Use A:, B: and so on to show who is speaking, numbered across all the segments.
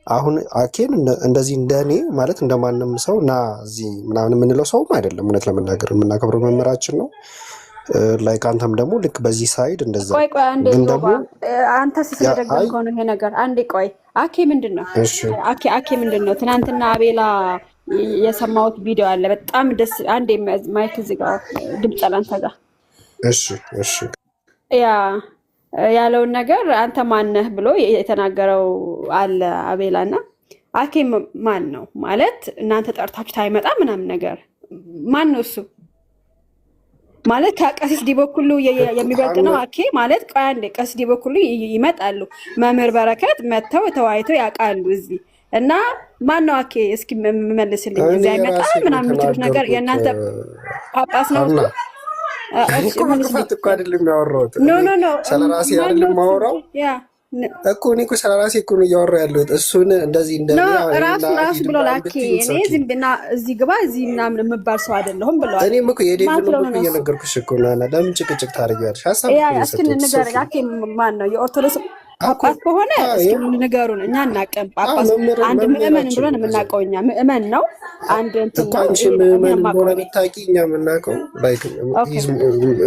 A: አሁን አኬን እንደዚህ እንደኔ ማለት እንደማንም ሰው እና እዚህ ምናምን የምንለው ሰውም አይደለም። እውነት ለመናገር የምናከብረው መምህራችን ነው። ላይክ አንተም ደግሞ ልክ በዚህ ሳይድ እንደዛ
B: ቆይ አንዴ ደግሞ አንተ ስለደገምከው ነው ይሄ ነገር። አንዴ ቆይ አኬ ምንድነው? አኬ ምንድነው? ትናንትና አቤላ የሰማሁት ቪዲዮ አለ በጣም ደስ አንዴ ማይክ እዚህ ጋር ድምጽ ላንተ ጋር
A: እሺ
B: ያ ያለውን ነገር አንተ ማነህ ብሎ የተናገረው አለ አቤላና አኬ ማን ነው ማለት እናንተ ጠርታችሁ ታይመጣ ምናምን ነገር ማን ነው እሱ ማለት ከቀሲስ ዲበኩሉ የሚበልጥ ነው አኬ ማለት ቆይ አንዴ ቀሲስ ዲበኩሉ ይመጣሉ መምህር በረከት መተው ተዋይተው ያውቃሉ እዚህ እና ማን ነው አኬ እስኪ መልስልኝ እዚህ አይመጣ ምናምን የምትሉት ነገር የእናንተ ጳጳስ ነው
A: እኮ መጥፋት እኮ አይደለም ያወራሁት ኖ ስለራሴ አይደለም ማወራው እኮ እኔ እኮ ስለራሴ እኮ ነው ያወራው ያለሁት እሱን እንደዚህ እንደኛ
B: ራሱ ብሎ ላኬ እኔ ዝምብና እዚህ ግባ እዚህ ምናምን የምባል ሰው አይደለሁም ብለዋል።
A: እኔም እኮ የዴቪድ ነው እኮ እየነገርኩሽ እኮ ነው ለምን ጭቅጭቅ ታደርጊያለሽ? ሐሳብ
B: እስኪ ንገር አኬ ማን ነው የኦርቶዶክስ ጳጳስ ከሆነ እስኪ ንገሩን። እኛ እናቀም ጳጳስ አንድ ምእመን ብለን የምናውቀው እኛ ምእመን ነው አንድ እንትን ነው
A: አንቺ ምእመን እንደሆነ ብታውቂ እኛ የምናውቀው ላይክ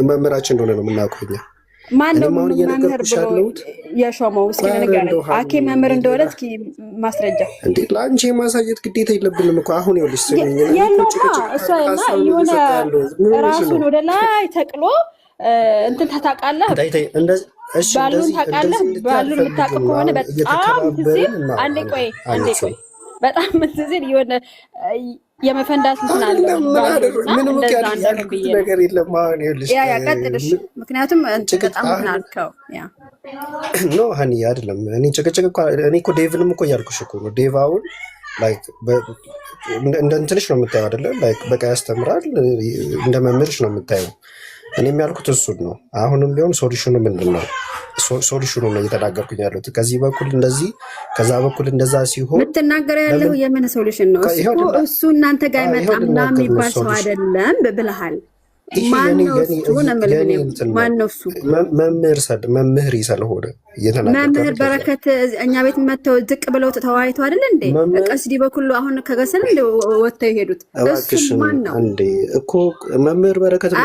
A: መምህራችን እንደሆነ ነው የምናውቀው እኛ
B: ማን ነው መምህር ብሎ የሾመው? እስኪ ንገረኝ አኬ መምህር እንደሆነ እስኪ ማስረጃ
A: እንዴ ለአንቺ ማሳየት ግዴታ የለብንም እኮ አሁን ይኸውልሽ
B: እሷ የሆነ ራሱን ወደ ላይ ተቅሎ እንትን ታውቃለህ ባሉን ታውቃለህ ባሉን የምታውቅ ከሆነ በጣም ትዝል አንዴ ቆይ በጣም ትዝል የሆነ የመፈንዳት እንትን አለ
A: ምንም ነገር የለም። አሁን ይኸውልሽ
B: ያ ቀጥልሽ ምክንያቱም በጣም እንትን አልከው ያ
A: ኖ ሀኒ አይደለም እኔ ጭቅጭቅ እኮ እኔ እኮ ዴቭንም እኮ እያልኩሽ እኮ ነው ዴቭ አሁን ላይክ እንደ እንትንሽ ነው የምታየው አይደለ ላይክ በቃ ያስተምራል እንደ መምህርሽ ነው የምታየው እኔም ያልኩት እሱን ነው። አሁንም ቢሆን ሶሉሽኑ ምንድን ነው? ሶሉሽኑ ነው እየተናገርኩኝ ያለሁት። ከዚህ በኩል እንደዚህ ከዛ በኩል እንደዛ ሲሆን
B: የምትናገረው ያለው የምን ሶሉሽን ነው? እሱ እናንተ ጋር አይመጣም ምናምን የሚባል ሰው አይደለም ብለሃል። ማነው እሱ?
A: መምህር ስለሆነ
B: መምህር በረከት እኛ ቤት መተው ዝቅ ብለው ተዋይተው አይደል እንዴ? ቀሲስ ዲበኩሉ አሁን ከገሰል እንደ ወጥተው ይሄዱት እሱ ማን ነው
A: እንዴ? እኮ መምህር በረከት ነው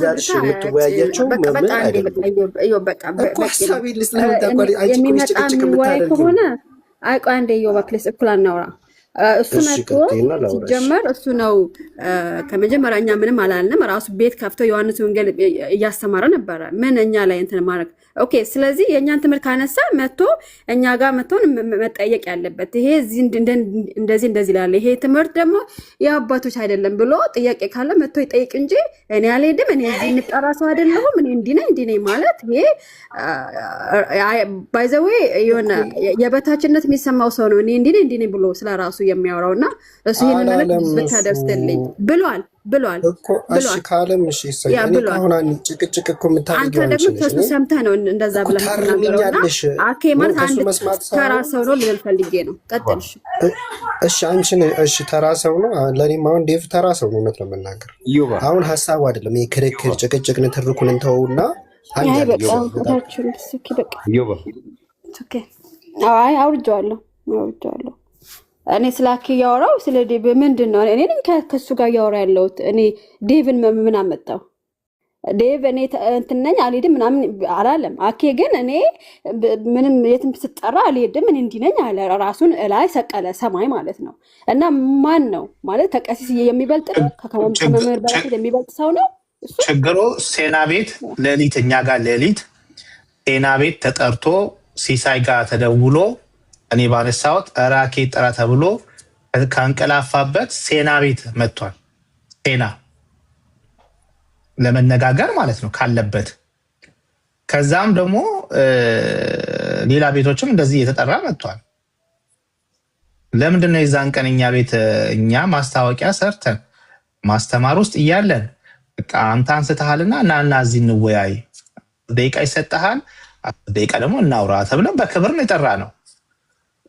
A: ያልሽ የምትወያያቸው መምህር አይደለም እኮ ሐሳቢ
B: የሚመጣ ከሆነ አይቆ አንዴ ዮባ ፕሌስ እኩል አናውራ እሱ መጥቶ ሲጀመር እሱ ነው ከመጀመሪያ እኛ ምንም አላልንም። ራሱ ቤት ከፍቶ ዮሐንስ ወንጌል እያስተማረ ነበረ ምን እኛ ላይ እንትን ማድረግ ኦኬ። ስለዚህ የእኛን ትምህርት ካነሳ መጥቶ እኛ ጋር መጥቶን መጠየቅ ያለበት ይሄ እንደዚህ ላለ ይሄ ትምህርት ደግሞ የአባቶች አይደለም ብሎ ጥያቄ ካለ መጥቶ ይጠይቅ እንጂ እኔ አልሄድም እኔ እዚህ እንጠራ ሰው አይደለሁም እኔ እንዲህ ነኝ ማለት ይሄ ባይ ዘ ዌይ የሆነ የበታችነት የሚሰማው ሰው ነው። እኔ እንዲህ ነኝ ብሎ ስለራሱ የሚያወራውና እሱ ይሄን ማለት ብታደርስትልኝ ብሏል
A: እኮ እሺ ካለም እሺ እኔ አሁን ጭቅጭቅ እኮ የምታደርጊው
B: አንተ ደግሞ ተስፋ ሰምተህ ነው እንደዛ ብለህ ተናገረውና አኬ ማለት አንድ ተራ ሰው ነው ልል ፈልጌ ነው። ቀጥልሽ
A: እሺ አንቺን እሺ ተራ ሰው ነው ለኔም አሁን ዴቭ ተራ ሰው ነው እውነት ለመናገር አሁን ሀሳቡ አይደለም የክርክር ጭቅጭቅ ንትርኩን እንተውና አንድ
B: አውርጄዋለሁ እኔ ስላክ ያወራው ስለ ዴቭ ምንድነው እኔ ነኝ ከሱ ጋር ያወራ ያለሁት እኔ ዴቭን ምን አመጣው ዴቭ እኔ እንትን ነኝ አልሄድም ምናምን አላለም አኬ ግን እኔ ምንም የትም ስጠራ አልሄድም እኔ እንዲህ ነኝ አለ ራሱን ላይ ሰቀለ ሰማይ ማለት ነው እና ማን ነው ማለት ተቀሲስ የሚበልጥ ከመምህር በረከት የሚበልጥ ሰው ነው
C: ችግሩ ሴና ቤት ሌሊት እኛ ጋር ሌሊት ሴና ቤት ተጠርቶ ሲሳይ ጋር ተደውሎ እኔ ባነሳሁት ራኬ ጥራ ተብሎ ካንቀላፋበት ሴና ቤት መጥቷል። ሴና ለመነጋገር ማለት ነው ካለበት ከዛም ደግሞ ሌላ ቤቶችም እንደዚህ የተጠራ መጥቷል። ለምንድነው የዛን ቀን እኛ ቤት እኛ ማስታወቂያ ሰርተን ማስተማር ውስጥ እያለን በቃ አንተ አንስተሃልና ናና እዚህ እንወያይ ደቂቃ ይሰጣሃል ደቂቃ ደግሞ እናውራ ተብለን በክብር ነው የጠራ ነው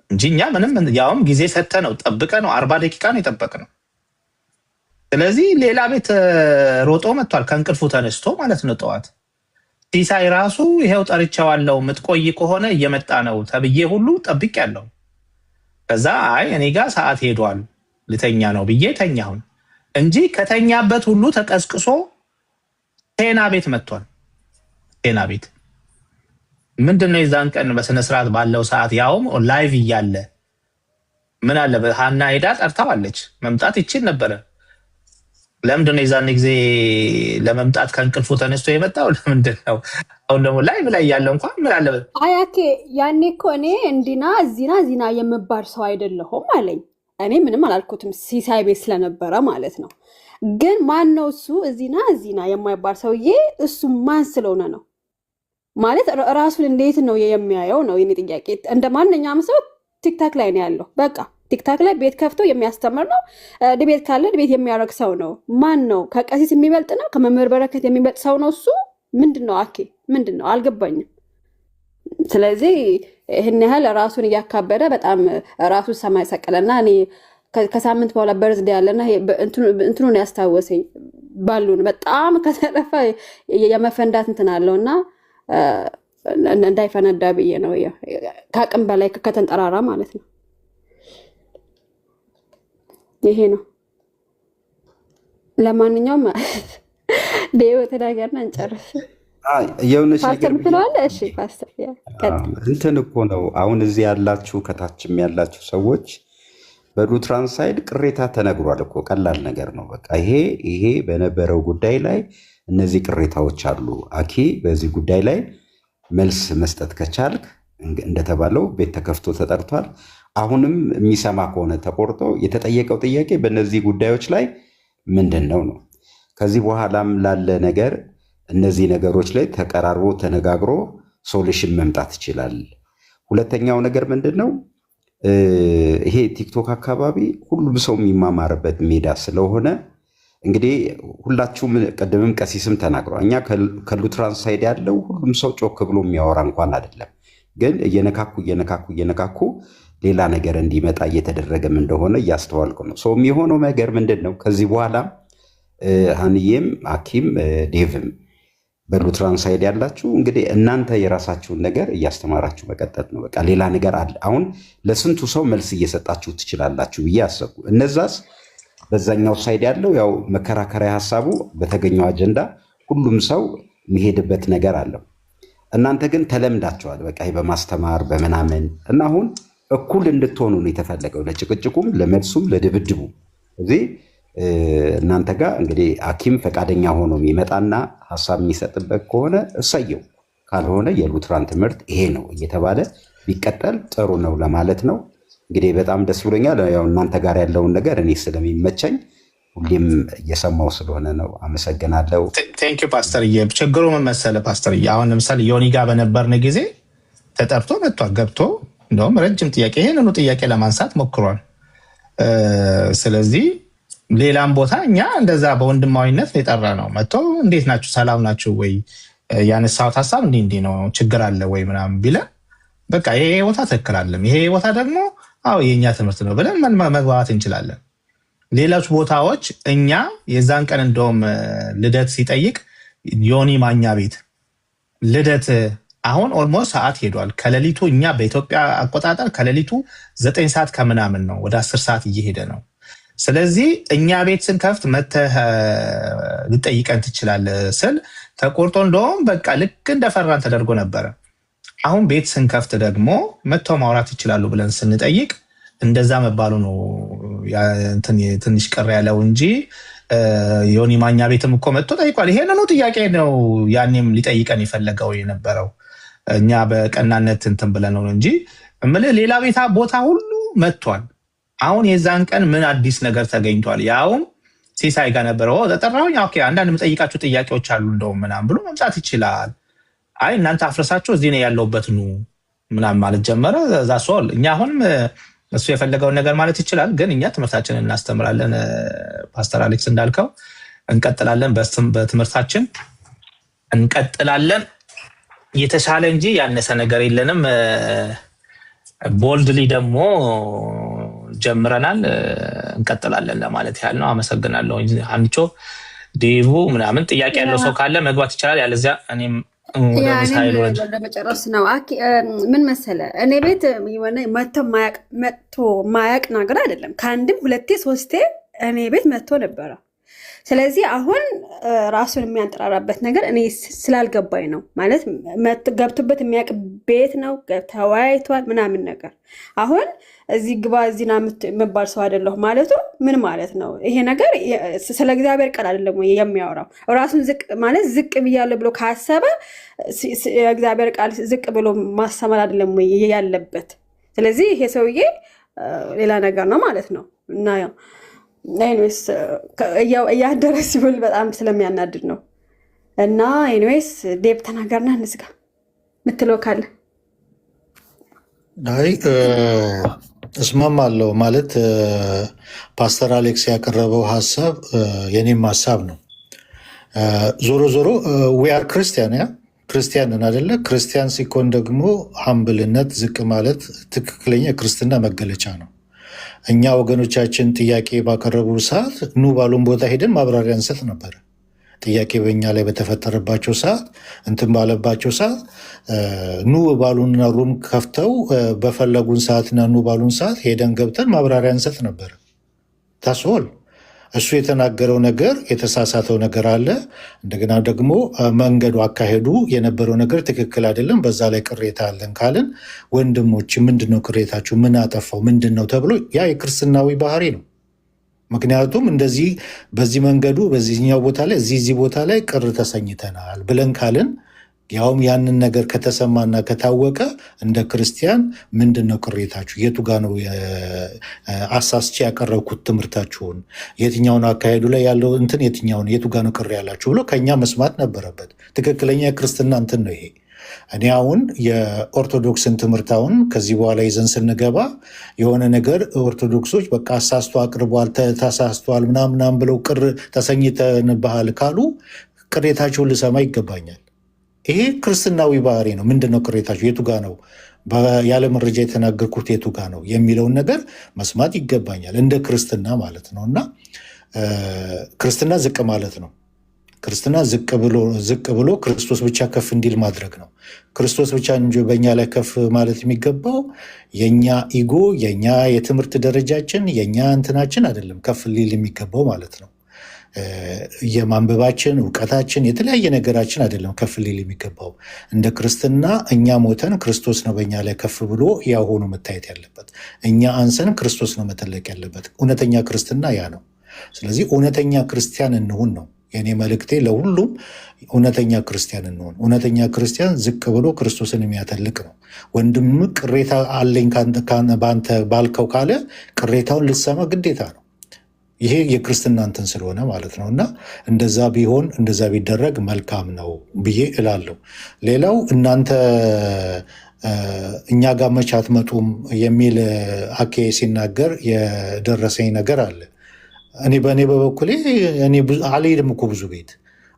C: እንጂ እኛ ምንም ያውም ጊዜ ሰተ ነው ጠብቀ ነው 40 ደቂቃ ነው የጠበቅነው። ስለዚህ ሌላ ቤት ሮጦ መጥቷል ከእንቅልፉ ተነስቶ ማለት ነው ጠዋት ሲሳይ ራሱ ይሄው ጠርቻዋለሁ ምትቆይ ከሆነ እየመጣ ነው ተብዬ ሁሉ ጠብቅ ያለው ከዛ አይ እኔ ጋር ሰዓት ሄዷል ልተኛ ነው ብዬ ተኛሁን እንጂ ከተኛበት ሁሉ ተቀስቅሶ ጤና ቤት መጥቷል። ጤና ቤት ምንድነው የዛን ቀን በስነ ስርዓት ባለው ሰዓት ያውም ላይቭ እያለ ምን አለ ሀና ሄዳ ጠርታዋለች። መምጣት ይችል ነበረ። ለምንድነው የዛን ጊዜ ለመምጣት ከእንቅልፉ ተነስቶ የመጣው? ለምንድነው አሁን ደግሞ ላይቭ ላይ ያለው እንኳን ምን አለ
B: አያኬ ያኔ እኮ እኔ እንዲና ዚና የምባል ሰው አይደለሁም አለኝ። እኔ ምንም አላልኩትም ሲሳይ ቤት ስለነበረ ማለት ነው። ግን ማን ነው እሱ ዚና የማይባል ሰውዬ? እሱ ማን ስለሆነ ነው ማለት ራሱን እንዴት ነው የሚያየው ነው የኔ ጥያቄ። እንደ ማንኛውም ሰው ቲክታክ ላይ ነው ያለው። በቃ ቲክታክ ላይ ቤት ከፍቶ የሚያስተምር ነው። ድቤት ካለ ድቤት የሚያደርግ ሰው ነው። ማን ነው? ከቀሲስ የሚበልጥ ነው? ከመምህር በረከት የሚበልጥ ሰው ነው እሱ? ምንድነው አኬ? ምንድነው? አልገባኝም። ስለዚህ ይህን ያህል ራሱን እያካበደ በጣም ራሱ ሰማይ ሰቀለና እኔ ከሳምንት በኋላ በርዝዴ ያለና እንትኑን ያስታወሰኝ ባሉን በጣም ከተረፈ የመፈንዳት እንትን አለውና እንዳይፈነዳ ብዬ ነው። ከአቅም በላይ ከተንጠራራ ማለት ነው። ይሄ ነው። ለማንኛውም ዴው ተዳገርና እንጨርስ።
D: የሆነች ነገር
B: ምትለዋለ? እሺ ፓስተር
D: እንትን እኮ ነው አሁን እዚህ ያላችሁ ከታችም ያላችሁ ሰዎች በሉትራን ሳይድ ቅሬታ ተነግሯል እኮ። ቀላል ነገር ነው። በቃ ይሄ በነበረው ጉዳይ ላይ እነዚህ ቅሬታዎች አሉ። አኪ በዚህ ጉዳይ ላይ መልስ መስጠት ከቻልክ እንደተባለው ቤት ተከፍቶ ተጠርቷል። አሁንም የሚሰማ ከሆነ ተቆርጦ የተጠየቀው ጥያቄ በእነዚህ ጉዳዮች ላይ ምንድን ነው ነው። ከዚህ በኋላም ላለ ነገር እነዚህ ነገሮች ላይ ተቀራርቦ ተነጋግሮ ሶሉሽን መምጣት ይችላል። ሁለተኛው ነገር ምንድን ነው? ይሄ ቲክቶክ አካባቢ ሁሉም ሰው የሚማማርበት ሜዳ ስለሆነ እንግዲህ ሁላችሁም ቀደምም ቀሲስም ተናግሯል። እኛ ከሉትራን ሳይድ ያለው ሁሉም ሰው ጮክ ብሎ የሚያወራ እንኳን አይደለም፣ ግን እየነካኩ ሌላ ነገር እንዲመጣ እየተደረገም እንደሆነ እያስተዋልኩ ነው። ሰው የሚሆነው ነገር ምንድን ነው? ከዚህ በኋላ ሀንዬም አኪም ዴቭም በሉትራን ሳይድ ያላችሁ እንግዲህ እናንተ የራሳችሁን ነገር እያስተማራችሁ መቀጠል ነው። በቃ ሌላ ነገር አለ። አሁን ለስንቱ ሰው መልስ እየሰጣችሁ ትችላላችሁ ብዬ አሰብኩ። እነዛስ በዛኛው ሳይድ ያለው ያው መከራከሪያ ሀሳቡ በተገኘው አጀንዳ ሁሉም ሰው የሚሄድበት ነገር አለው። እናንተ ግን ተለምዳችኋል። በቃ በማስተማር በምናምን እና አሁን እኩል እንድትሆኑ ነው የተፈለገው፣ ለጭቅጭቁም ለመልሱም ለድብድቡ። እዚህ እናንተ ጋር እንግዲህ አኪም ፈቃደኛ ሆኖ የሚመጣና ሀሳብ የሚሰጥበት ከሆነ እሰየው፣ ካልሆነ የሉትራን ትምህርት ይሄ ነው እየተባለ ቢቀጠል ጥሩ ነው ለማለት ነው። እንግዲህ በጣም ደስ ብሎኛል። ያው እናንተ ጋር ያለውን ነገር እኔ ስለሚመቸኝ ሁሌም እየሰማው ስለሆነ ነው። አመሰግናለሁ።
C: ቴንክ ዩ ፓስተርዬ። ችግሩ ምን መሰለህ ፓስተርዬ፣ አሁን ለምሳሌ ዮኒ ጋር በነበርን ጊዜ ተጠርቶ መጥቷል። ገብቶ እንደውም ረጅም ጥያቄ ይሄንኑ ጥያቄ ለማንሳት ሞክሯል። ስለዚህ ሌላም ቦታ እኛ እንደዛ በወንድማዊነት የጠራ ነው። መጥቶ እንዴት ናችሁ ሰላም ናችሁ ወይ ያነሳሁት ሀሳብ እንዲህ ነው ችግር አለ ወይ ምናምን ቢለን በቃ ይሄ ቦታ ትክክል አለም፣ ይሄ ቦታ ደግሞ አዎ የእኛ ትምህርት ነው ብለን መግባባት እንችላለን። ሌሎች ቦታዎች እኛ የዛን ቀን እንደውም ልደት ሲጠይቅ ዮኒ ማኛ ቤት ልደት አሁን ኦልሞስት ሰዓት ሄዷል። ከሌሊቱ እኛ በኢትዮጵያ አቆጣጠር ከሌሊቱ 9 ሰዓት ከምናምን ነው፣ ወደ 10 ሰዓት እየሄደ ነው። ስለዚህ እኛ ቤት ስንከፍት መተህ ልጠይቀን ትችላለህ ስል ተቆርጦ እንደውም በቃ ልክ እንደፈራን ተደርጎ ነበረ። አሁን ቤት ስንከፍት ደግሞ መተው ማውራት ይችላሉ ብለን ስንጠይቅ እንደዛ መባሉ ነው ትንሽ ቅር ያለው እንጂ ዮኒ ማኛ ቤትም እኮ መጥቶ ጠይቋል። ይሄንኑ ጥያቄ ነው ያኔም ሊጠይቀን የፈለገው የነበረው። እኛ በቀናነት እንትን ብለን ነው እንጂ እምልህ ሌላ ቤታ ቦታ ሁሉ መጥቷል። አሁን የዛን ቀን ምን አዲስ ነገር ተገኝቷል? ያውም ሲሳይ ጋር ነበረው ተጠራሁኝ። ኦኬ አንዳንድ የምጠይቃችሁ ጥያቄዎች አሉ እንደውም ምናምን ብሎ መምጣት ይችላል። አይ እናንተ አፍረሳችሁ እዚህ ነው ያለውበት ኑ ምናምን ማለት ጀመረ። እዛ ሶል እኛ አሁንም እሱ የፈለገውን ነገር ማለት ይችላል፣ ግን እኛ ትምህርታችንን እናስተምራለን። ፓስተር አሌክስ እንዳልከው እንቀጥላለን፣ በትምህርታችን እንቀጥላለን። የተሻለ እንጂ ያነሰ ነገር የለንም። ቦልድሊ ደግሞ ጀምረናል፣ እንቀጥላለን ለማለት ያህል ነው። አመሰግናለሁ። አንቾ ዴቡ ምናምን ጥያቄ ያለው ሰው ካለ መግባት ይችላል። ያለዚያ እኔም ወደ
B: ያ እኔም
C: ምሳይል ወደ
B: ለመጨረስ ነው። ምን መሰለ እኔ ቤት የሆነ መጥቶ ማያቅ ነገር አይደለም። ከአንድም ሁለቴ ሶስቴ እኔ ቤት መጥቶ ነበረ። ስለዚህ አሁን ራሱን የሚያንጠራራበት ነገር እኔ ስላልገባኝ ነው። ማለት ገብቶበት የሚያውቅ ቤት ነው፣ ተወያይቷል ምናምን ነገር። አሁን እዚህ ግባ እዚህ ና የምባል ሰው አይደለሁ ማለቱ ምን ማለት ነው? ይሄ ነገር ስለ እግዚአብሔር ቃል አይደለም ወይ የሚያወራው? ራሱን ዝቅ ማለት ዝቅ ብያለሁ ብሎ ካሰበ እግዚአብሔር ቃል ዝቅ ብሎ ማስተማር አይደለም ወይ ያለበት? ስለዚህ ይሄ ሰውዬ ሌላ ነገር ነው ማለት ነው። እና ኤኒዌይስ እያደረ ሲውል በጣም ስለሚያናድድ ነው። እና ኤኒዌይስ ዴብ ተናገርና እንዝጋ ምትለው ካለ
E: አይ እስማማለሁ። ማለት ፓስተር አሌክስ ያቀረበው ሀሳብ የኔም ሀሳብ ነው። ዞሮ ዞሮ ዊ አር ክርስቲያን ክርስቲያንን አደለ? ክርስቲያን ሲኮን ደግሞ ሀምብልነት ዝቅ ማለት ትክክለኛ የክርስትና መገለጫ ነው። እኛ ወገኖቻችን ጥያቄ ባቀረቡ ሰዓት ኑ ባሉን ቦታ ሄደን ማብራሪያ እንሰጥ ነበር። ጥያቄ በእኛ ላይ በተፈጠረባቸው ሰዓት እንትን ባለባቸው ሰዓት ኑ ባሉን ሩም ከፍተው በፈለጉን ሰዓትና ኑ ባሉን ሰዓት ሄደን ገብተን ማብራሪያ እንሰጥ ነበር። ታስሆል እሱ የተናገረው ነገር የተሳሳተው ነገር አለ። እንደገና ደግሞ መንገዱ አካሄዱ የነበረው ነገር ትክክል አይደለም፣ በዛ ላይ ቅሬታ አለን ካልን ወንድሞች ምንድነው ቅሬታችሁ? ምን አጠፋው? ምንድን ነው ተብሎ ያ የክርስትናዊ ባህሪ ነው። ምክንያቱም እንደዚህ በዚህ መንገዱ በዚህኛው ቦታ ላይ እዚህ ቦታ ላይ ቅር ተሰኝተናል ብለን ካልን ያውም ያንን ነገር ከተሰማና ከታወቀ እንደ ክርስቲያን ምንድን ነው ቅሬታችሁ? የቱ ጋ ነው አሳስቼ ያቀረብኩት ትምህርታችሁን? የትኛውን አካሄዱ ላይ ያለው እንትን የቱ ጋ ነው ቅር ያላችሁ ብሎ ከኛ መስማት ነበረበት። ትክክለኛ የክርስትና እንትን ነው ይሄ። እኔ አሁን የኦርቶዶክስን ትምህርት አሁን ከዚህ በኋላ ይዘን ስንገባ የሆነ ነገር ኦርቶዶክሶች በቃ አሳስቶ አቅርቧል፣ ተሳስቷል ምናምናም ብለው ቅር ተሰኝተንብሃል ካሉ ቅሬታቸውን ልሰማ ይገባኛል። ይሄ ክርስትናዊ ባህሪ ነው። ምንድን ነው ቅሬታቸው? የቱ ጋ ነው ያለ መረጃ የተናገርኩት የቱ ጋ ነው የሚለውን ነገር መስማት ይገባኛል፣ እንደ ክርስትና ማለት ነው። እና ክርስትና ዝቅ ማለት ነው። ክርስትና ዝቅ ብሎ ክርስቶስ ብቻ ከፍ እንዲል ማድረግ ነው። ክርስቶስ ብቻ እንጂ በእኛ ላይ ከፍ ማለት የሚገባው የኛ ኢጎ፣ የኛ የትምህርት ደረጃችን፣ የኛ እንትናችን አይደለም ከፍ ሊል የሚገባው ማለት ነው። የማንበባችን እውቀታችን የተለያየ ነገራችን አይደለም ከፍ ሊል የሚገባው። እንደ ክርስትና እኛ ሞተን ክርስቶስ ነው በእኛ ላይ ከፍ ብሎ ያው ሆኖ መታየት ያለበት። እኛ አንሰን ክርስቶስ ነው መተለቅ ያለበት። እውነተኛ ክርስትና ያ ነው። ስለዚህ እውነተኛ ክርስቲያን እንሁን ነው የኔ መልእክቴ ለሁሉም። እውነተኛ ክርስቲያን እንሁን። እውነተኛ ክርስቲያን ዝቅ ብሎ ክርስቶስን የሚያተልቅ ነው። ወንድም ቅሬታ አለኝ በአንተ ባልከው ካለ ቅሬታውን ልትሰማ ግዴታ ነው። ይሄ የክርስትና እንትን ስለሆነ ማለት ነው። እና እንደዛ ቢሆን እንደዛ ቢደረግ መልካም ነው ብዬ እላለሁ። ሌላው እናንተ እኛ ጋር መቼ አትመጡም የሚል አኬ ሲናገር የደረሰኝ ነገር አለ። በእኔ በበኩሌ አልሄድም እኮ ብዙ ቤት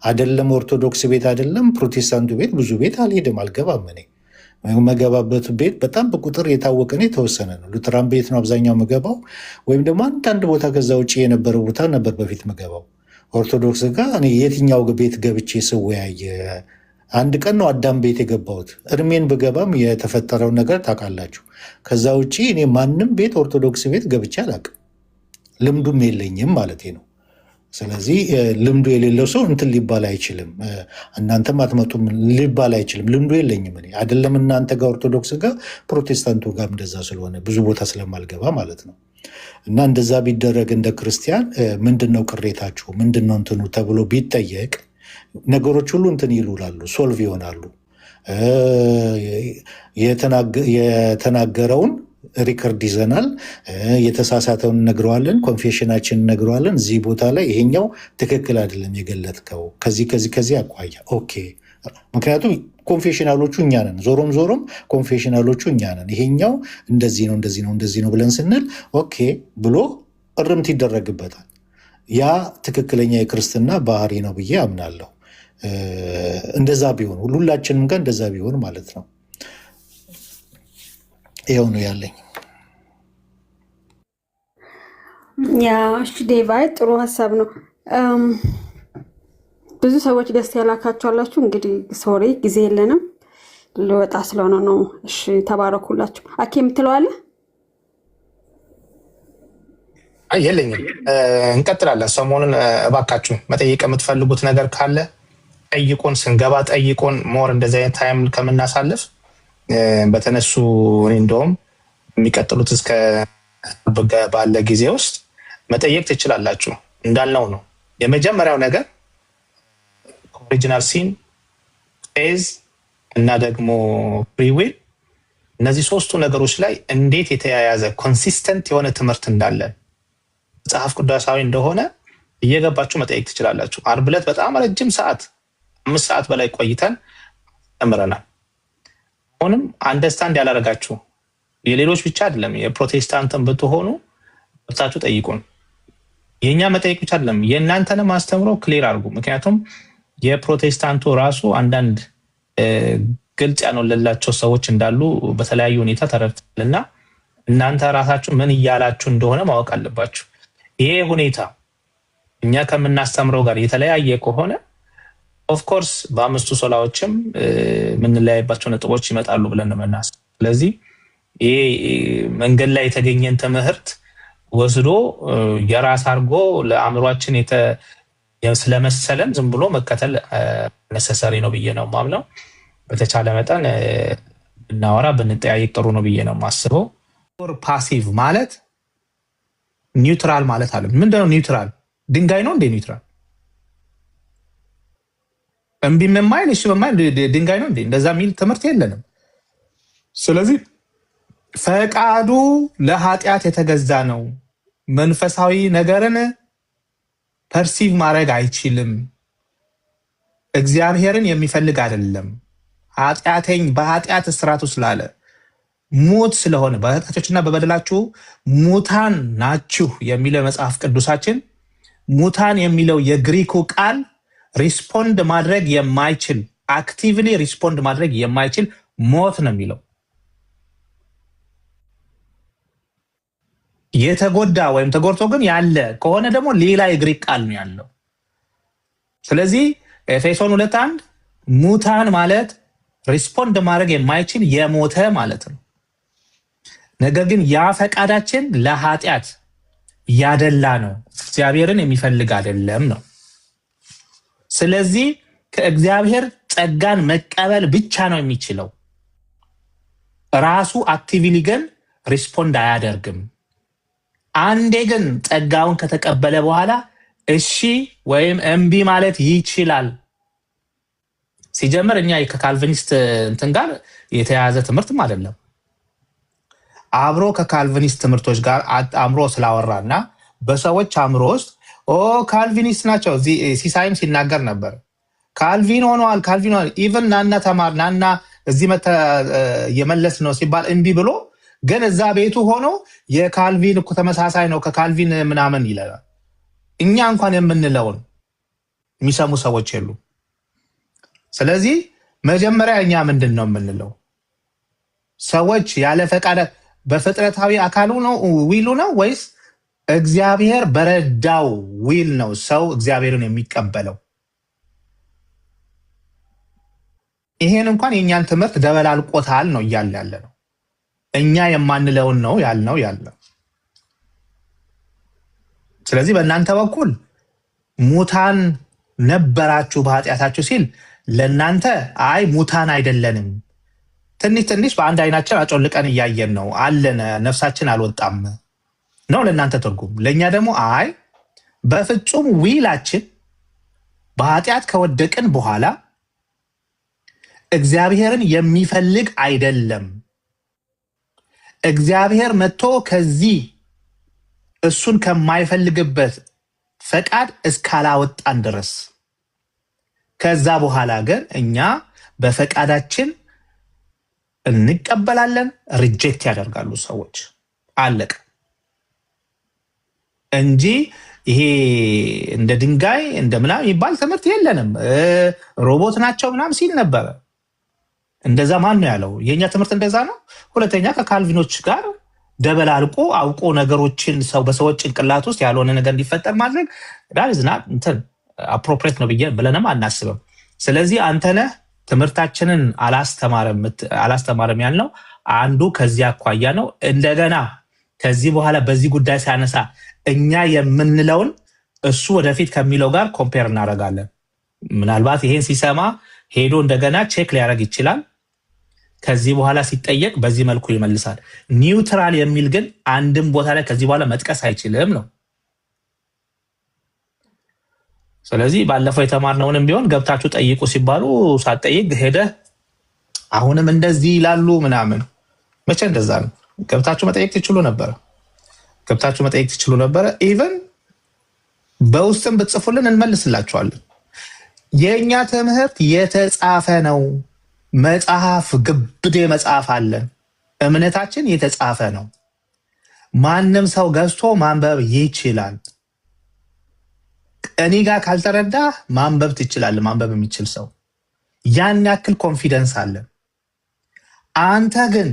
E: አይደለም ኦርቶዶክስ ቤት አይደለም ፕሮቴስታንቱ ቤት ብዙ ቤት አልሄድም፣ አልገባም። እኔ መገባበት ቤት በጣም በቁጥር የታወቀ ነው፣ የተወሰነ ነው። ሉትራን ቤት ነው አብዛኛው መገባው፣ ወይም ደግሞ አንዳንድ ቦታ ከዛ ውጭ የነበረው ቦታ ነበር በፊት መገባው። ኦርቶዶክስ ጋር እኔ የትኛው ቤት ገብቼ ስወያየ አንድ ቀን ነው አዳም ቤት የገባሁት። እድሜን ብገባም የተፈጠረው ነገር ታውቃላችሁ። ከዛ ውጭ እኔ ማንም ቤት ኦርቶዶክስ ቤት ገብቼ አላውቅም፣ ልምዱም የለኝም ማለት ነው። ስለዚህ ልምዱ የሌለው ሰው እንትን ሊባል አይችልም። እናንተም አትመጡም ሊባል አይችልም። ልምዱ የለኝም እኔ አይደለም እናንተ ጋር ኦርቶዶክስ ጋር ፕሮቴስታንቱ ጋር እንደዛ ስለሆነ ብዙ ቦታ ስለማልገባ ማለት ነው። እና እንደዛ ቢደረግ እንደ ክርስቲያን ምንድነው ቅሬታችሁ ምንድነው እንትኑ ተብሎ ቢጠየቅ ነገሮች ሁሉ እንትን ይሉላሉ፣ ሶልቭ ይሆናሉ። የተናገረውን ሪከርድ ይዘናል። የተሳሳተውን እነግረዋለን፣ ኮንፌሽናችን እነግረዋለን። እዚህ ቦታ ላይ ይሄኛው ትክክል አይደለም የገለጥከው ከዚህ አኳያ ኦኬ። ምክንያቱም ኮንፌሽናሎቹ እኛ ነን፣ ዞሮም ኮንፌሽናሎቹ እኛ ነን። ይሄኛው እንደዚህ ነው ብለን ስንል ኦኬ ብሎ እርምት ይደረግበታል። ያ ትክክለኛ የክርስትና ባህሪ ነው ብዬ አምናለሁ። እንደዛ ቢሆን ሁላችንም ጋር እንደዛ ቢሆን ማለት ነው። ይኸው ነው ያለኝ። ያ
B: እሺ ዴቫይ ጥሩ ሀሳብ ነው። ብዙ ሰዎች ገስት ያላካችሁ አላችሁ። እንግዲህ ሶሪ ጊዜ የለንም ልወጣ ስለሆነ ነው። እሺ ተባረኩላችሁ። አኬ የምትለዋለህ?
C: የለኝም። እንቀጥላለን። ሰሞኑን እባካችሁ መጠየቅ የምትፈልጉት ነገር ካለ ጠይቁን። ስንገባ ጠይቁን። ሞር እንደዚህ አይነት ታይም ከምናሳልፍ በተነሱ እኔ እንደውም የሚቀጥሉት እስከ ባለ ጊዜ ውስጥ መጠየቅ ትችላላችሁ። እንዳልነው ነው የመጀመሪያው ነገር ኦሪጂናል ሲን፣ ፌዝ እና ደግሞ ፍሪዊል። እነዚህ ሶስቱ ነገሮች ላይ እንዴት የተያያዘ ኮንሲስተንት የሆነ ትምህርት እንዳለን መጽሐፍ ቅዱሳዊ እንደሆነ እየገባችሁ መጠየቅ ትችላላችሁ። ዓርብ ዕለት በጣም ረጅም ሰዓት 5 ሰዓት በላይ ቆይተን ተምረናል። አሁንም አንደርስታንድ ያላረጋችሁ የሌሎች ብቻ አይደለም የፕሮቴስታንትን ብትሆኑ ወጣችሁ ጠይቁን። የኛ መጠየቅ ብቻ አይደለም የእናንተንም አስተምሮ ክሊር አድርጉ። ምክንያቱም የፕሮቴስታንቱ ራሱ አንዳንድ ግልጽ ያልሆነላቸው ሰዎች እንዳሉ በተለያዩ ሁኔታ ተረድተናልና እናንተ ራሳችሁ ምን እያላችሁ እንደሆነ ማወቅ አለባችሁ። ይሄ ሁኔታ እኛ ከምናስተምረው ጋር የተለያየ ከሆነ ኦፍኮርስ በአምስቱ ሶላዎችም የምንለያይባቸው ነጥቦች ይመጣሉ ብለን ነው የምናስበው። ስለዚህ ይሄ መንገድ ላይ የተገኘን ትምህርት ወስዶ የራስ አድርጎ ለአእምሯችን ስለመሰለን ዝም ብሎ መከተል ነሰሰሪ ነው ብዬ ነው የማምነው። በተቻለ መጠን ብናወራ ብንጠያየቅ ጥሩ ነው ብዬ ነው የማስበው። ፓሲቭ ማለት ኒውትራል ማለት አለ። ምንድነው ኒውትራል? ድንጋይ ነው እንዴ ኒውትራል? እምቢ የማይል እሺ በማይል ድንጋይ ነው እንዴ? እንደዛ የሚል ትምህርት የለንም። ስለዚህ ፈቃዱ ለኃጢአት የተገዛ ነው። መንፈሳዊ ነገርን ፐርሲቭ ማድረግ አይችልም። እግዚአብሔርን የሚፈልግ አይደለም። በኃጢአት እስራት ውስጥ ስላለ ሙት ስለሆነ በኃጢአቶችና በበደላችሁ ሙታን ናችሁ የሚለው መጽሐፍ ቅዱሳችን ሙታን የሚለው የግሪኩ ቃል ሪስፖንድ ማድረግ የማይችል አክቲቭሊ ሪስፖንድ ማድረግ የማይችል ሞት ነው የሚለው። የተጎዳ ወይም ተጎድቶ ግን ያለ ከሆነ ደግሞ ሌላ የግሪክ ቃል ነው ያለው። ስለዚህ ኤፌሶን 2:1 ሙታን ማለት ሪስፖንድ ማድረግ የማይችል የሞተ ማለት ነው። ነገር ግን ያ ፈቃዳችን ለኃጢአት ያደላ ነው፣ እግዚአብሔርን የሚፈልግ አይደለም ነው። ስለዚህ ከእግዚአብሔር ጸጋን መቀበል ብቻ ነው የሚችለው። ራሱ አክቲቭሊ ግን ሪስፖንድ አያደርግም። አንዴ ግን ጸጋውን ከተቀበለ በኋላ እሺ ወይም እምቢ ማለት ይችላል። ሲጀምር እኛ ከካልቪኒስት እንትን ጋር የተያያዘ ትምህርትም አይደለም። አብሮ ከካልቪኒስት ትምህርቶች ጋር አምሮ ስላወራና በሰዎች አምሮ ውስጥ ካልቪኒስት ናቸው። ሲሳይም ሲናገር ነበር። ካልቪን ሆነዋል። ኢቨን ናና ተማር ናና እዚህ መተ የመለስ ነው ሲባል እምቢ ብሎ ግን እዛ ቤቱ ሆኖ የካልቪን እኮ ተመሳሳይ ነው ከካልቪን ምናምን ይላል። እኛ እንኳን የምንለውን የሚሰሙ ሰዎች የሉ። ስለዚህ መጀመሪያ እኛ ምንድን ነው የምንለው? ሰዎች ያለ ፈቃድ በፍጥረታዊ አካሉ ነው ዊሉ ነው ወይስ እግዚአብሔር በረዳው ዊል ነው ሰው እግዚአብሔርን የሚቀበለው? ይሄን እንኳን የእኛን ትምህርት ደበላልቆታል ነው እያለ ያለ ነው። እኛ የማንለውን ነው ያልነው። ስለዚህ በእናንተ በኩል ሙታን ነበራችሁ በኃጢአታችሁ ሲል ለእናንተ አይ ሙታን አይደለንም፣ ትንሽ በአንድ አይናችን አጮልቀን እያየን ነው አለን፣ ነፍሳችን አልወጣም ነው ለእናንተ ትርጉም። ለእኛ ደግሞ አይ በፍጹም ዊላችን በኃጢአት ከወደቅን በኋላ እግዚአብሔርን የሚፈልግ አይደለም። እግዚአብሔር መጥቶ ከዚህ እሱን ከማይፈልግበት ፈቃድ እስካላወጣን ድረስ ከዛ በኋላ ግን እኛ በፈቃዳችን እንቀበላለን። ሪጀክት ያደርጋሉ ሰዎች። አለቀ እንጂ ይሄ እንደ ድንጋይ እንደ ምናምን የሚባል ትምህርት የለንም። ሮቦት ናቸው ምናምን ሲል ነበረ። እንደዛ ማን ነው ያለው? የኛ ትምህርት እንደዛ ነው። ሁለተኛ ከካልቪኖች ጋር ደበላልቆ አውቆ ነገሮችን ሰው በሰዎች ጭንቅላት ውስጥ ያልሆነ ነገር እንዲፈጠር ማድረግ ዳዝና እንትን አፕሮፕሪየት ነው ብለንም አናስብም። ስለዚህ አንተነህ ትምህርታችንን አላስተማርም ያልነው አንዱ ከዚህ አኳያ ነው። እንደገና ከዚህ በኋላ በዚህ ጉዳይ ሲያነሳ እኛ የምንለውን እሱ ወደፊት ከሚለው ጋር ኮምፔር እናደርጋለን። ምናልባት ይሄን ሲሰማ ሄዶ እንደገና ቼክ ሊያደርግ ይችላል። ከዚህ በኋላ ሲጠየቅ በዚህ መልኩ ይመልሳል። ኒውትራል የሚል ግን አንድም ቦታ ላይ ከዚህ በኋላ መጥቀስ አይችልም ነው። ስለዚህ ባለፈው የተማርነውንም ቢሆን ገብታችሁ ጠይቁ ሲባሉ ሳትጠይቅ ሄደህ አሁንም እንደዚህ ይላሉ ምናምን፣ መቼ እንደዛ ነው? ገብታችሁ መጠየቅ ትችሉ ነበረ። ኢቨን በውስጥም ብትጽፉልን እንመልስላችኋለን። የእኛ ትምህርት የተጻፈ ነው። መጽሐፍ ግብዴ መጽሐፍ አለን። እምነታችን የተጻፈ ነው። ማንም ሰው ገዝቶ ማንበብ ይችላል። እኔ ጋር ካልተረዳ ማንበብ ትችላለህ። ማንበብ የሚችል ሰው ያን ያክል ኮንፊደንስ አለን። አንተ ግን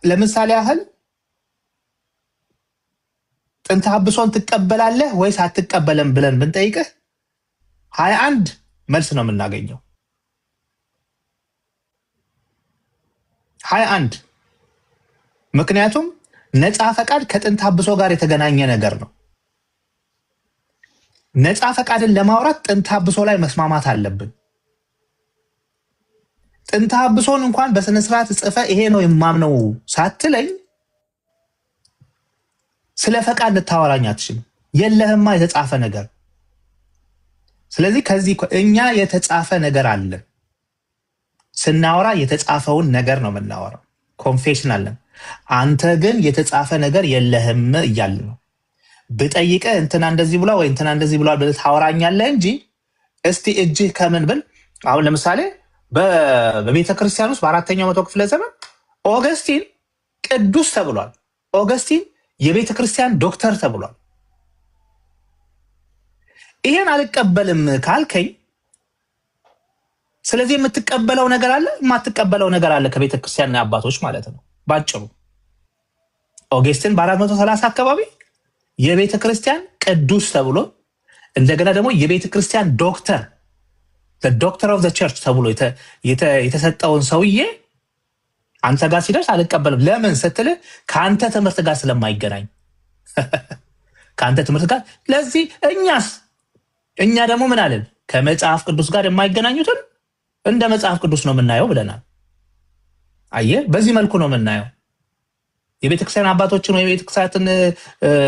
C: ለምሳሌ ያህል ጥንተ አብሶን ትቀበላለህ ወይስ አትቀበለም ብለን ብንጠይቅህ 21 መልስ ነው የምናገኘው። 21 ምክንያቱም ነፃ ፈቃድ ከጥንተ አብሶ ጋር የተገናኘ ነገር ነው። ነፃ ፈቃድን ለማውራት ጥንተ አብሶ ላይ መስማማት አለብን። ጥንተ አብሶን እንኳን በስነ ስርዓት ጽፈ ይሄ ነው የማምነው ሳትለኝ ስለ ፈቃድ ልታወራኝ አትችልም። የለህማ የተጻፈ ነገር። ስለዚህ ከዚህ እኛ የተጻፈ ነገር አለን። ስናወራ የተጻፈውን ነገር ነው የምናወራው። ኮንፌሽን አለን። አንተ ግን የተጻፈ ነገር የለህም እያልን ነው። ብጠይቅህ እንትና እንደዚህ ብሏል ወይ እንትና እንደዚህ ብሏል ብለህ ታወራኛለህ እንጂ እስቲ እጅህ ከምን ብል። አሁን ለምሳሌ በቤተ ክርስቲያን ውስጥ በ4ኛው መቶ ክፍለ ዘመን ኦገስቲን ቅዱስ ተብሏል። ኦገስቲን የቤተ ክርስቲያን ዶክተር ተብሏል። ይሄን አልቀበልም ካልከኝ፣ ስለዚህ የምትቀበለው ነገር አለ፣ የማትቀበለው ነገር አለ ከቤተ ክርስቲያን አባቶች ማለት ነው። ባጭሩ ኦገስቲን በ430 አካባቢ የቤተ ክርስቲያን ቅዱስ ተብሎ እንደገና ደግሞ የቤተ ክርስቲያን ዶክተር ዶክተር ኦፍ ዘ ቸርች ተብሎ የተሰጠውን ሰውዬ አንተ ጋር ሲደርስ አልቀበልም። ለምን ስትል ከአንተ ትምህርት ጋር ስለማይገናኝ ከአንተ ትምህርት ጋር። ለዚህ እኛ ደግሞ ምን አለን? ከመጽሐፍ ቅዱስ ጋር የማይገናኙትን እንደ መጽሐፍ ቅዱስ ነው የምናየው ብለናል። አየህ፣ በዚህ መልኩ ነው የምናየው። የቤተክርስቲያን አባቶችን ወይ የቤተክርስቲያን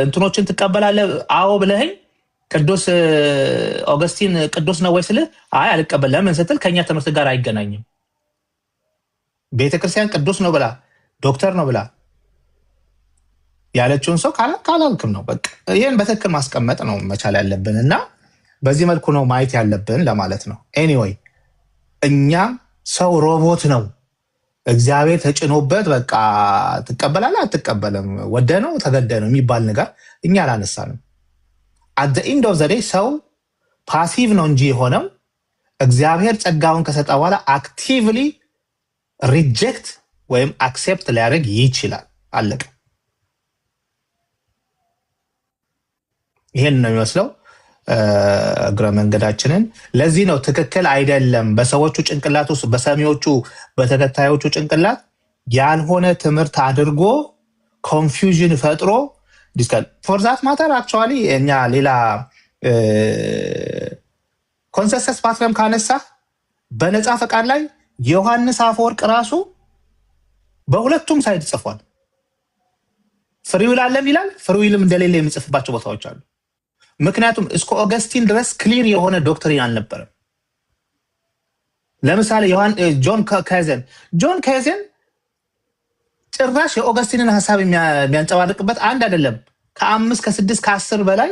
C: እንትኖችን ትቀበላለህ? አዎ ብለኸኝ ቅዱስ ኦገስቲን ቅዱስ ነው ወይ ስልህ አይ አልቀበል። ለምን ስትል ከኛ ትምህርት ጋር አይገናኝም። ቤተክርስቲያን ቅዱስ ነው ብላ ዶክተር ነው ብላ ያለችውን ሰው ካላልክም ነው በቃ። ይህን በትክክል ማስቀመጥ ነው መቻል ያለብን እና በዚህ መልኩ ነው ማየት ያለብን ለማለት ነው። ኤኒዌይ እኛ ሰው ሮቦት ነው እግዚአብሔር ተጭኖበት በቃ ትቀበላለህ አትቀበልም፣ ወደ ነው ተገደ ነው የሚባል ነገር እኛ አላነሳንም። አት ዘ ኢንድ ኦፍ ዘ ዴይ ሰው ፓሲቭ ነው እንጂ የሆነው እግዚአብሔር ጸጋውን ከሰጠ በኋላ አክቲቭሊ ሪጀክት ወይም አክሴፕት ሊያደርግ ይችላል። አለቀ። ይሄን ነው የሚመስለው እግረ መንገዳችንን። ለዚህ ነው ትክክል አይደለም በሰዎቹ ጭንቅላት ውስጥ በሰሚዎቹ በተከታዮቹ ጭንቅላት ያልሆነ ትምህርት አድርጎ ኮንፊውዥን ፈጥሮ ዲስካል ፎር ዛት ማተር አክቹዋሊ እኛ ሌላ ኮንሰንሰስ ፓትረም ካነሳ በነፃ ፈቃድ ላይ ዮሐንስ አፈወርቅ ራሱ በሁለቱም ሳይድ ጽፏል። ፍሪዊል አለም ይላል፣ ፍሪዊልም እንደሌለ የሚጽፍባቸው ቦታዎች አሉ። ምክንያቱም እስከ ኦገስቲን ድረስ ክሊር የሆነ ዶክትሪን አልነበረም። ለምሳሌ ጆን ካይዘን ጭራሽ የኦገስቲንን ሀሳብ የሚያንጸባርቅበት አንድ አይደለም ከ5 ከ6 ከ10 በላይ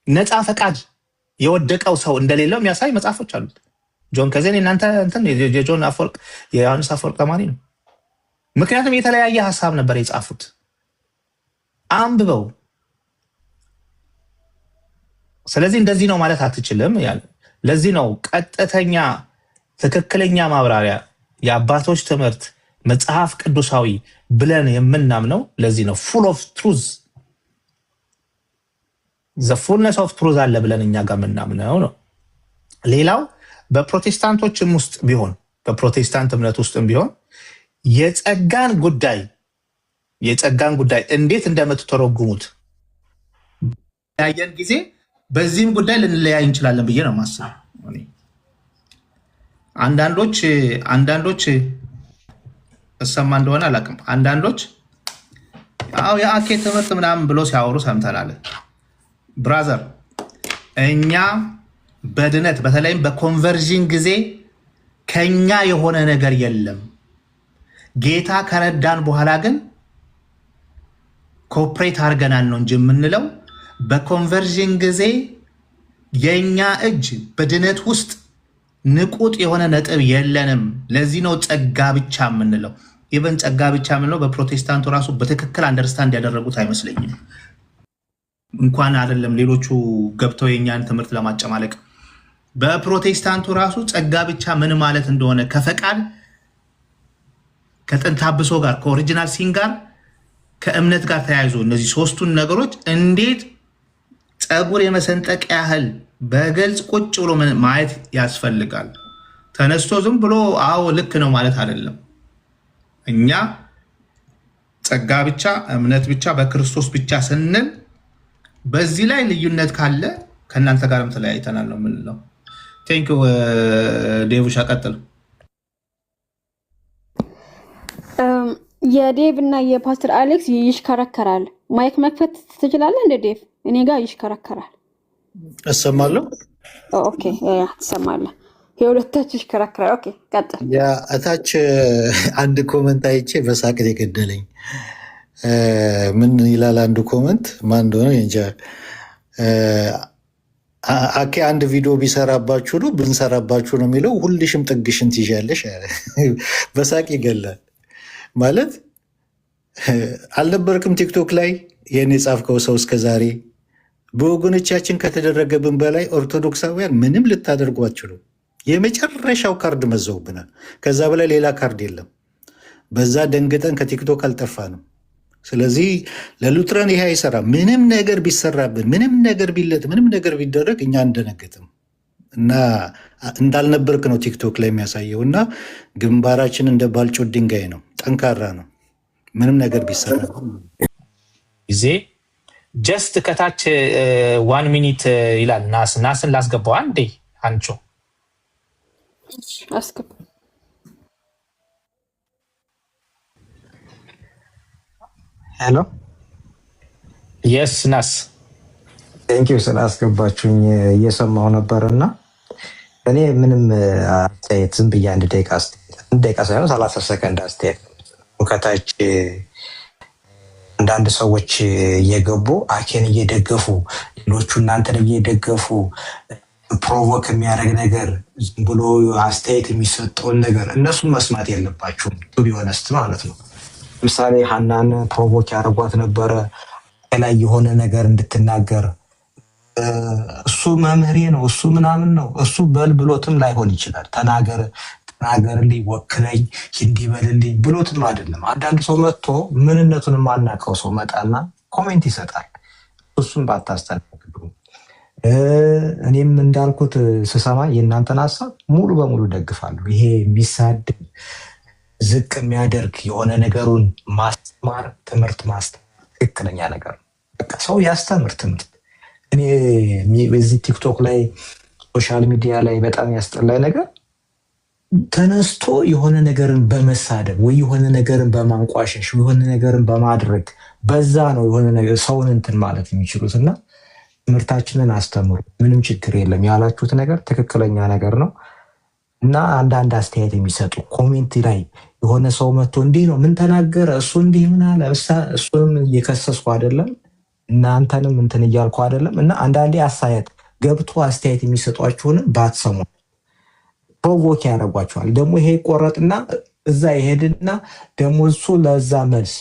C: ነፃ ፈቃድ የወደቀው ሰው እንደሌለው የሚያሳይ መጽሐፎች አሉት። ጆን ካይዘን እናንተ እንትን የዮሐንስ አፈወርቅ ተማሪ ነው። ምክንያቱም የተለያየ ሀሳብ ነበር የጻፉት። አንብበው። ስለዚህ እንደዚህ ነው ማለት አትችልም ያለ። ለዚህ ነው ቀጥተኛ ትክክለኛ ማብራሪያ የአባቶች ትምህርት መጽሐፍ ቅዱሳዊ ብለን የምናምነው። ለዚህ ነው ፉል ኦፍ ትሩዝ ዘ ፉልነስ ኦፍ ትሩዝ አለ ብለን እኛ ጋር የምናምነው ነው። ሌላው በፕሮቴስታንቶችም ውስጥ ቢሆን በፕሮቴስታንት እምነት ውስጥም ቢሆን የጸጋን ጉዳይ እንዴት እንደምትተረጉሙት ያየን ጊዜ በዚህም ጉዳይ ልንለያይ እንችላለን ብዬ ነው የማስበው። አንዳንዶች እሰማ እንደሆነ አላውቅም። አንዳንዶች የአኬ ትምህርት ምናምን ብሎ ሲያወሩ ሰምተናል። ብራዘር እኛ በድነት በተለይም በኮንቨርዥን ጊዜ ከኛ የሆነ ነገር የለም። ጌታ ከረዳን በኋላ ግን ኮፕሬት አድርገናል ነው እንጂ የምንለው በኮንቨርዥን ጊዜ የኛ እጅ በድነት ውስጥ ንቁጥ የሆነ ነጥብ የለንም። ለዚህ ነው ጸጋ ብቻ የምንለው። ኢቨን ጸጋ ብቻ የምንለው በፕሮቴስታንቱ ራሱ በትክክል አንደርስታንድ ያደረጉት አይመስለኝም። እንኳን አይደለም ሌሎቹ ገብተው የኛን ትምህርት ለማጨማለቅ በፕሮቴስታንቱ ራሱ ጸጋ ብቻ ምን ማለት እንደሆነ ከፈቃድ ከጥንተ አብሶ ጋር ከኦሪጂናል ሲን ጋር ከእምነት ጋር ተያይዞ እነዚህ ሶስቱን ነገሮች እንዴት ጸጉር የመሰንጠቅ ያህል በግልጽ ቁጭ ብሎ ማየት ያስፈልጋል። ተነስቶ ዝም ብሎ አዎ ልክ ነው ማለት አይደለም። እኛ ጸጋ ብቻ እምነት ብቻ በክርስቶስ ብቻ ስንል በዚህ ላይ ልዩነት ካለ ከእናንተ ጋርም ተለያይተናል ነው የምንለው። ቴንክ ዩ ዴቭሻ ቀጥል።
B: የዴቭ እና የፓስተር አሌክስ ይሽከረከራል። ማይክ መክፈት ትችላለህ እንደ ዴቭ? እኔ ጋር ይሽከረከራል።
E: እሰማለሁ።
B: ኦኬ ትሰማለህ? የሁለታችሁ ይሽከረከራል። ኦኬ ቀጥል።
E: እታች አንድ ኮመንት አይቼ በሳቅ የገደለኝ ምን ይላል? አንዱ ኮመንት ማን እንደሆነ እንጃ። አኬ አንድ ቪዲዮ ቢሰራባችሁ ነው ብንሰራባችሁ ነው የሚለው። ሁልሽም ጥግሽን ትይዣለሽ። በሳቅ ይገላል። ማለት አልነበርክም ቲክቶክ ላይ የኔ ጻፍከው ሰው እስከዛሬ በወገኖቻችን ከተደረገብን በላይ ኦርቶዶክሳውያን ምንም ልታደርጓችሁ ነው። የመጨረሻው ካርድ መዘውብናል። ከዛ በላይ ሌላ ካርድ የለም። በዛ ደንግጠን ከቲክቶክ አልጠፋንም። ስለዚህ ለሉትራን ይሄ አይሰራ። ምንም ነገር ቢሰራብን፣ ምንም ነገር ቢለጥ፣ ምንም ነገር ቢደረግ እኛ አንደነግጥም እና እንዳልነበርክ ነው ቲክቶክ ላይ የሚያሳየው። እና ግንባራችን እንደ ባልጮት ድንጋይ ነው፣ ጠንካራ ነው። ምንም ነገር ቢሰራ
C: ጊዜ ጀስት ከታች 1 ሚኒት ይላል። ናስን ላስገባው አንዴ አንቾ
B: አስገባ።
F: ሄሎ
C: የስ ናስ
F: ቴንኪው ስላስገባችሁኝ እየሰማሁ ነበር እና እኔ ምንም አስተያየት ዝም ብዬ አንድ ደቂቃ ሳይሆን 30 ሰከንድ አስተያየት ከታች አንዳንድ ሰዎች እየገቡ አኬን እየደገፉ ሌሎቹ እናንተን እየደገፉ ፕሮቮክ የሚያደርግ ነገር ዝም ብሎ አስተያየት የሚሰጠውን ነገር እነሱን መስማት የለባችሁም። ቱ ቢሆነስት ማለት ነው። ለምሳሌ ሀናን ፕሮቮክ ያደርጓት ነበረ ላይ የሆነ ነገር እንድትናገር እሱ መምህሬ ነው እሱ ምናምን ነው እሱ በልብሎትም ላይሆን ይችላል። ተናገርልኝ ወክለኝ እንዲበልልኝ ብሎትም አይደለም። አንዳንድ ሰው መጥቶ ምንነቱን የማናውቀው ሰው መጣና ኮሜንት ይሰጣል። እሱም ባታስተናግዱ። እኔም እንዳልኩት ስሰማ የእናንተን ሀሳብ ሙሉ በሙሉ ደግፋለሁ። ይሄ የሚሳድብ ዝቅ የሚያደርግ የሆነ ነገሩን ማስተማር ትምህርት ማስተማር ትክክለኛ ነገር ነው። በቃ ሰው ያስተምር ትምህርት። እኔ በዚህ ቲክቶክ ላይ ሶሻል ሚዲያ ላይ በጣም ያስጠላኝ ነገር ተነስቶ የሆነ ነገርን በመሳደብ ወይ የሆነ ነገርን በማንቋሸሽ የሆነ ነገርን በማድረግ በዛ ነው የሆነ ነገር ሰውን እንትን ማለት የሚችሉት። እና ትምህርታችንን አስተምሩ፣ ምንም ችግር የለም። ያላችሁት ነገር ትክክለኛ ነገር ነው። እና አንዳንድ አስተያየት የሚሰጡ ኮሜንት ላይ የሆነ ሰው መጥቶ እንዲህ ነው ምን ተናገረ እሱ እንዲህ ምን አለ፣ እሱንም እየከሰስኩ አይደለም እናንተንም እንትን እያልኩ አይደለም። እና አንዳንዴ አስተያየት ገብቶ አስተያየት የሚሰጧችሁንም ባትሰሙ ፕሮቮክ ያደርጓቸዋል። ደግሞ ይሄ ቆረጥና እዛ ይሄድና ደግሞ እሱ ለዛ መልስ።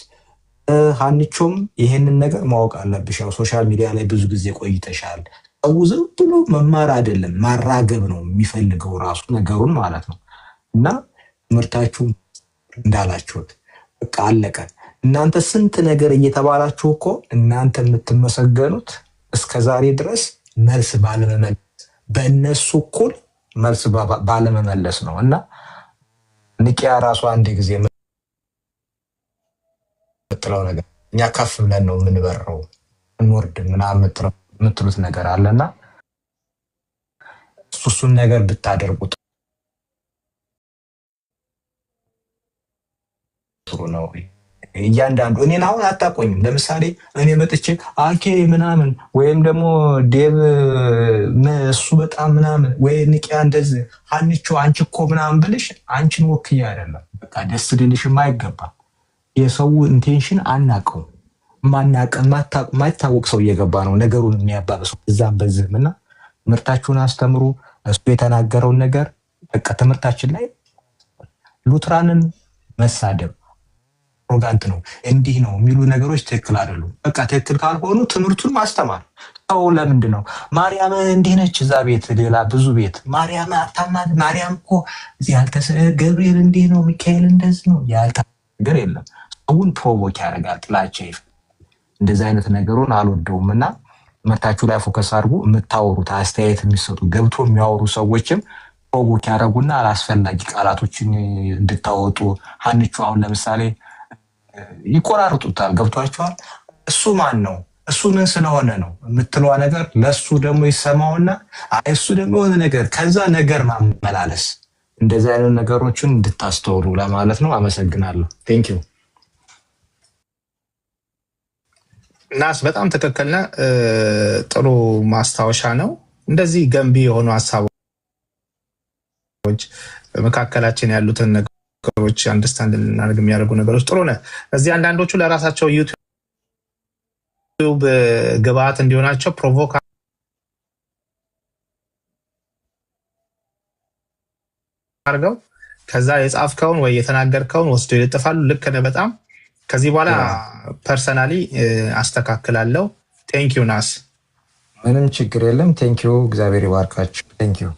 F: ሀንቾም ይሄንን ነገር ማወቅ አለብሽ። ያው ሶሻል ሚዲያ ላይ ብዙ ጊዜ ቆይተሻል። ሰው ዝም ብሎ መማር አይደለም ማራገብ ነው የሚፈልገው ራሱ ነገሩን ማለት ነው። እና ትምህርታችሁ እንዳላችሁት በቃ አለቀ። እናንተ ስንት ነገር እየተባላችሁ እኮ እናንተ የምትመሰገኑት እስከዛሬ ድረስ መልስ ባለመመለስ በእነሱ እኩል መልስ ባለመመለስ ነው። እና ንቂያ ራሱ አንድ ጊዜ የምትለው ነገር እኛ ከፍ ብለን ነው የምንበረው እንወርድ ምናምን የምትሉት ነገር አለና እሱን ነገር ብታደርጉት ጥሩ ነው። እያንዳንዱ እኔን አሁን አታቆኝም። ለምሳሌ እኔ መጥቼ አኬ ምናምን ወይም ደግሞ ዴቭ እሱ በጣም ምናምን ወይ ንቂያ እንደዚህ ሀንቾ አንቺ እኮ ምናምን ብልሽ አንቺን ወክዬ አይደለም። በቃ ደስ ልልሽም አይገባም። የሰው ኢንቴንሽን አናውቀውም። ማይታወቅ ሰው እየገባ ነው ነገሩን የሚያባብሰው እዛም በዚህም እና ትምህርታችሁን አስተምሩ። እሱ የተናገረውን ነገር በቃ ትምህርታችን ላይ ሉትራንን መሳደብ አሮጋንት ነው እንዲህ ነው የሚሉ ነገሮች ትክክል አይደሉም። በቃ ትክክል ካልሆኑ ትምህርቱን ማስተማር። ሰው ለምንድን ነው ማርያም እንዲህ ነች እዛ ቤት ሌላ ብዙ ቤት ማርያም አታማት ማርያም እኮ እዚህ ገብርኤል እንዲህ ነው ሚካኤል እንደዚህ ነው ያልታ ነገር የለም። ሰውን ፕሮቮክ ያደርጋል ጥላቻ። እንደዚህ አይነት ነገሩን አልወደውም እና ትምህርታችሁ ላይ ፎከስ አድርጉ። የምታወሩት አስተያየት የሚሰጡ ገብቶ የሚያወሩ ሰዎችም ፕሮቮክ ያደርጉና አላስፈላጊ ቃላቶችን እንድታወጡ ሀንቹ አሁን ለምሳሌ ይቆራርጡታል። ገብቷቸዋል። እሱ ማን ነው እሱ ምን ስለሆነ ነው የምትለዋ ነገር ለሱ ደግሞ ይሰማውና እሱ ደግሞ የሆነ ነገር ከዛ ነገር ማመላለስ እንደዚህ አይነት ነገሮችን እንድታስተውሉ ለማለት ነው። አመሰግናለሁ። ቴንክ ዩ ናስ በጣም ትክክል ነህ። ጥሩ ማስታወሻ ነው። እንደዚህ ገንቢ የሆኑ ሀሳቦች መካከላችን ያሉትን ነገሮች አንደርስታንድ ልናደርግ የሚያደርጉ ነገሮች ጥሩ ነህ። እዚህ አንዳንዶቹ ለራሳቸው ዩቲዩብ ግብአት እንዲሆናቸው ፕሮቮክ አድርገው ከዛ የጻፍከውን ወይ የተናገርከውን ወስደው ይለጥፋሉ። ልክ ነህ በጣም። ከዚህ በኋላ ፐርሰናሊ አስተካክላለሁ። ቴንኪዩ ናስ። ምንም ችግር የለም። ቴንኪዩ። እግዚአብሔር ይባርካችሁ። ቴንኪዩ